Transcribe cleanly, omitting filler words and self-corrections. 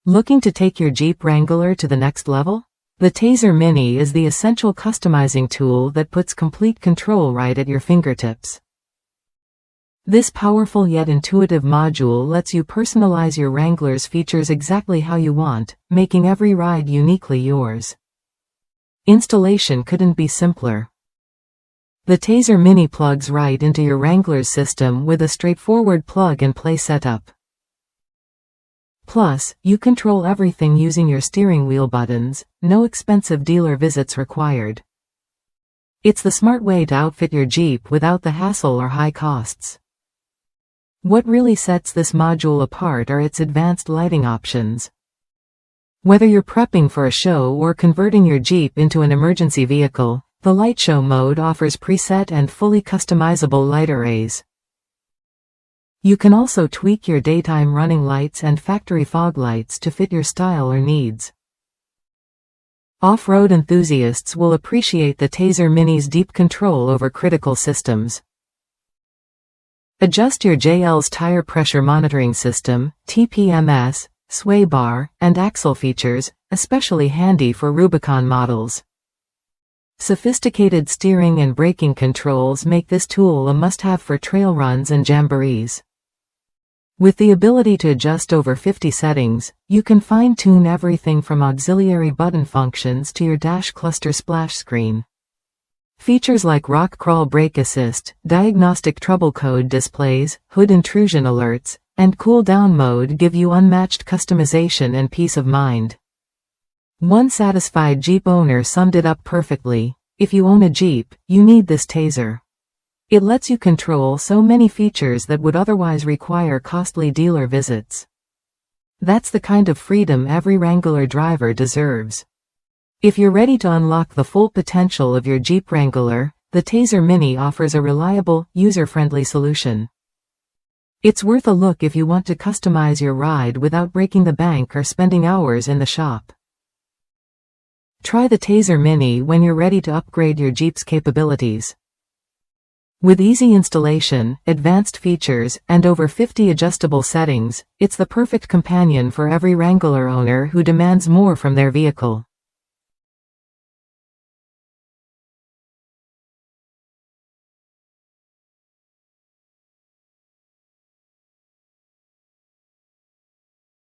Looking to take your Jeep Wrangler to the next level? The Tazer Mini is the essential customizing tool that puts complete control right at your fingertips. This powerful yet intuitive module lets you personalize your Wrangler's features exactly how you want, making every ride uniquely yours. Installation couldn't be simpler. The Tazer Mini plugs right into your Wrangler's system with a straightforward plug-and-play setup. Plus, you control everything using your steering wheel buttons, no expensive dealer visits required. It's the smart way to outfit your Jeep without the hassle or high costs. What really sets this module apart are its advanced lighting options. Whether you're prepping for a show or converting your Jeep into an emergency vehicle, the Light Show mode offers preset and fully customizable light arrays. You can also tweak your daytime running lights and factory fog lights to fit your style or needs. Off-road enthusiasts will appreciate the Tazer Mini's deep control over critical systems. Adjust your JL's tire pressure monitoring system, TPMS, sway bar, and axle features, especially handy for Rubicon models. Sophisticated steering and braking controls make this tool a must-have for trail runs and jamborees. With the ability to adjust over 50 settings, you can fine-tune everything from auxiliary button functions to your dash cluster splash screen. Features like rock crawl brake assist, diagnostic trouble code displays, hood intrusion alerts, and cool down mode give you unmatched customization and peace of mind. One satisfied Jeep owner summed it up perfectly: if you own a Jeep, you need this Tazer. It lets you control so many features that would otherwise require costly dealer visits. That's the kind of freedom every Wrangler driver deserves. If you're ready to unlock the full potential of your Jeep Wrangler, the Tazer Mini offers a reliable, user-friendly solution. It's worth a look if you want to customize your ride without breaking the bank or spending hours in the shop. Try the Tazer Mini when you're ready to upgrade your Jeep's capabilities. With easy installation, advanced features, and over 50 adjustable settings, it's the perfect companion for every Wrangler owner who demands more from their vehicle.